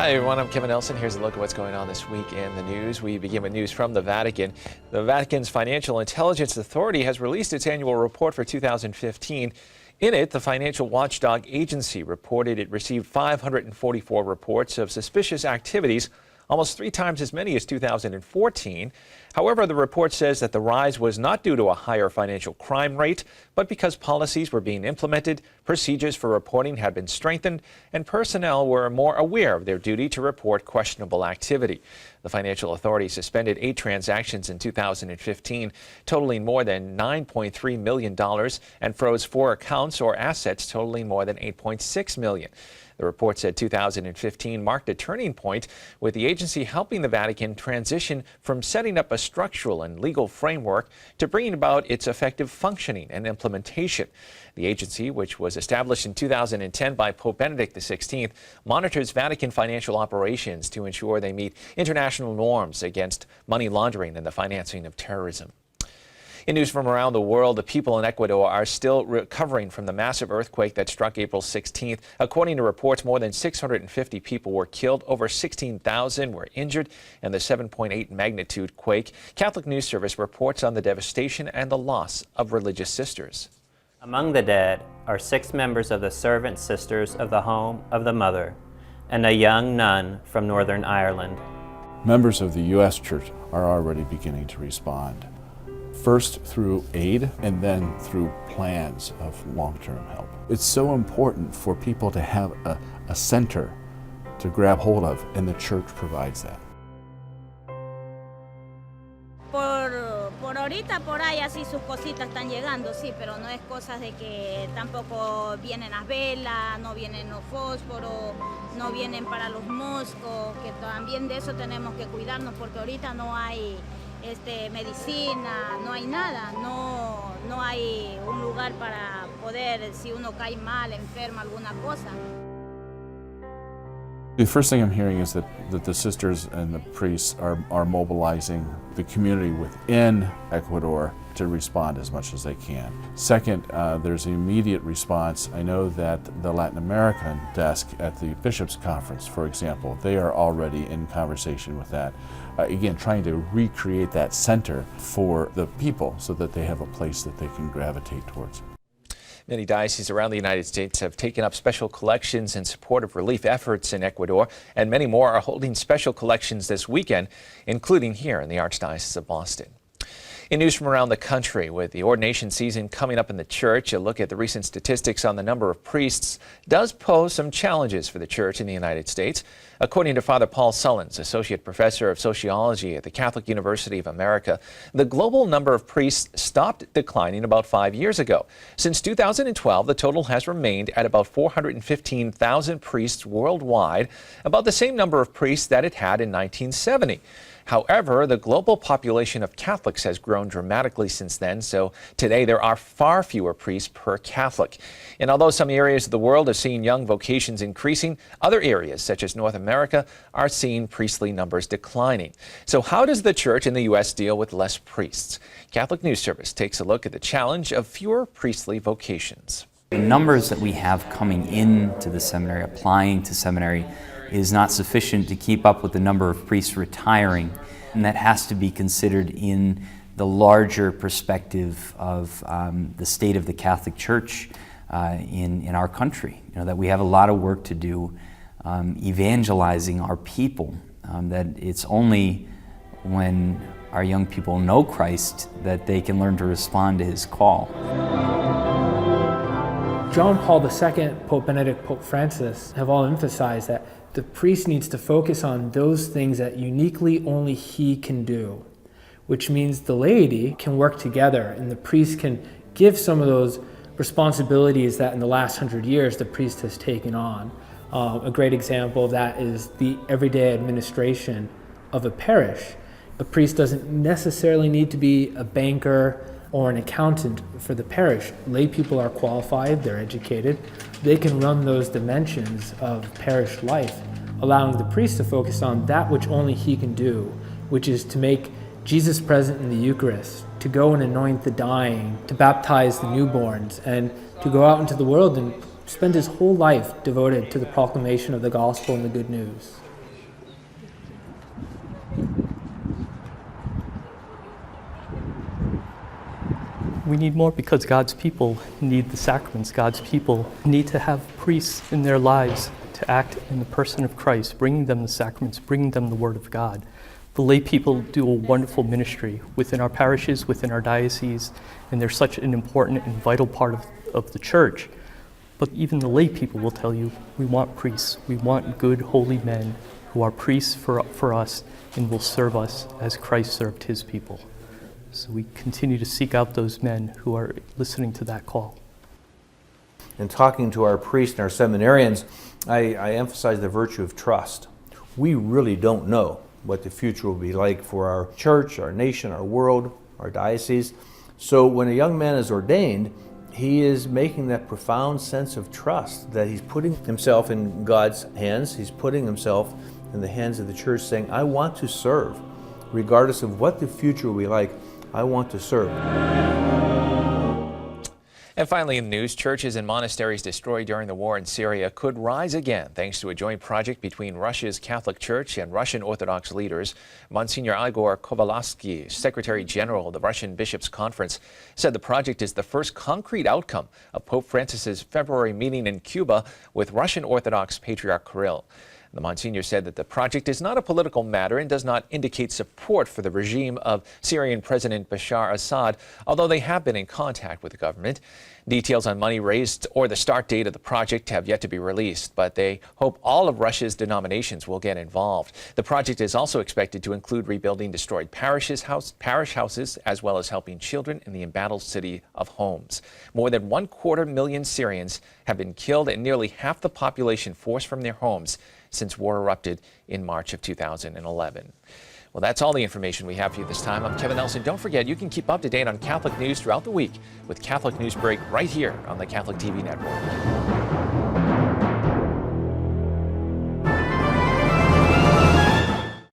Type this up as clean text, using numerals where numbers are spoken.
Hi everyone, I'm Kevin Nelson. Here's a look at what's going on this week in the news. We begin with news from the Vatican. The Vatican's Financial Intelligence Authority has released its annual report for 2015. In it, the financial watchdog agency reported it received 544 reports of suspicious activities, almost 3 times as many as 2014. However, the report says that the rise was not due to a higher financial crime rate, but because policies were being implemented, procedures for reporting had been strengthened, and personnel were more aware of their duty to report questionable activity. The Financial Authority suspended 8 transactions in 2015, totaling more than $9.3 million, and froze 4 accounts or assets totaling more than $8.6 million. The report said 2015 marked a turning point, with the agency helping the Vatican transition from setting up a structural and legal framework to bringing about its effective functioning and implementation. The agency, which was established in 2010 by Pope Benedict XVI, monitors Vatican financial operations to ensure they meet international norms against money laundering and the financing of terrorism. In news from around the world, the people in Ecuador are still recovering from the massive earthquake that struck April 16th. According to reports, more than 650 people were killed, over 16,000 were injured in the 7.8 magnitude quake. Catholic News Service reports on the devastation and the loss of religious sisters. Among the dead are 6 members of the Servant Sisters of the Home of the Mother and a young nun from Northern Ireland. Members of the U.S. Church are already beginning to respond. First through aid and then through plans of long-term help. It's so important for people to have a center to grab hold of, and the church provides that. Por ahorita por ahí así sus cositas están llegando, sí, pero no es cosas de que tampoco vienen las velas, no vienen los fósforos, no vienen para los moscos, que también de eso tenemos que cuidarnos porque ahorita no hay medicina, no hay nada, no hay un lugar para poder, si uno cae mal, enferma, alguna cosa. The first thing I'm hearing is that the sisters and the priests are mobilizing the community within Ecuador to respond as much as they can. Second, there's an immediate response. I know that the Latin American desk at the Bishops' Conference, for example, they are already in conversation with that. Again, trying to recreate that center for the people so that they have a place that they can gravitate towards. Many dioceses around the United States have taken up special collections in support of relief efforts in Ecuador, and many more are holding special collections this weekend, including here in the Archdiocese of Boston. In news from around the country, with the ordination season coming up in the church, a look at the recent statistics on the number of priests does pose some challenges for the church in the United States. According to Father Paul Sullins, Associate Professor of Sociology at the Catholic University of America, the global number of priests stopped declining about 5 years ago. Since 2012, the total has remained at about 415,000 priests worldwide, about the same number of priests that it had in 1970. However, the global population of Catholics has grown dramatically since then, so today there are far fewer priests per Catholic. And although some areas of the world are seeing young vocations increasing, other areas, such as North America, are seeing priestly numbers declining. So how does the church in the U.S. deal with less priests? Catholic News Service takes a look at the challenge of fewer priestly vocations. The numbers that we have coming into the seminary, applying to seminary, is not sufficient to keep up with the number of priests retiring, and that has to be considered in the larger perspective of the state of the Catholic Church in our country. You know, that we have a lot of work to do evangelizing our people, that it's only when our young people know Christ that they can learn to respond to His call. John Paul II, Pope Benedict, Pope Francis have all emphasized that the priest needs to focus on those things that uniquely only he can do, which means the laity can work together and the priest can give some of those responsibilities that in the last 100 years the priest has taken on. A great example of that is the everyday administration of a parish. A priest doesn't necessarily need to be a banker or an accountant for the parish. Lay people are qualified, they're educated, they can run those dimensions of parish life, allowing the priest to focus on that which only he can do, which is to make Jesus present in the Eucharist, to go and anoint the dying, to baptize the newborns, and to go out into the world and spend his whole life devoted to the proclamation of the gospel and the good news. We need more because God's people need the sacraments. God's people need to have priests in their lives to act in the person of Christ, bringing them the sacraments, bringing them the Word of God. The lay people do a wonderful ministry within our parishes, within our dioceses, and they're such an important and vital part of the church. But even the lay people will tell you, we want priests. We want good, holy men who are priests for us and will serve us as Christ served his people. So we continue to seek out those men who are listening to that call. In talking to our priests and our seminarians, I emphasize the virtue of trust. We really don't know what the future will be like for our church, our nation, our world, our diocese. So when a young man is ordained, he is making that profound sense of trust that he's putting himself in God's hands. He's putting himself in the hands of the church, saying, I want to serve. Regardless of what the future will be like, I want to serve. And finally in the news, churches and monasteries destroyed during the war in Syria could rise again thanks to a joint project between Russia's Catholic Church and Russian Orthodox leaders. Monsignor Igor Kovalevsky, Secretary General of the Russian Bishops' Conference, said the project is the first concrete outcome of Pope Francis's February meeting in Cuba with Russian Orthodox Patriarch Kirill. The Monsignor said that the project is not a political matter and does not indicate support for the regime of Syrian President Bashar Assad, although they have been in contact with the government. Details on money raised or the start date of the project have yet to be released, but they hope all of Russia's denominations will get involved. The project is also expected to include rebuilding destroyed parish houses, as well as helping children in the embattled city of Homs. More than 250,000 Syrians have been killed and nearly half the population forced from their homes since war erupted in March of 2011. Well, that's all the information we have for you this time. I'm Kevin Nelson. Don't forget, you can keep up to date on Catholic news throughout the week with Catholic Newsbreak right here on the Catholic TV Network.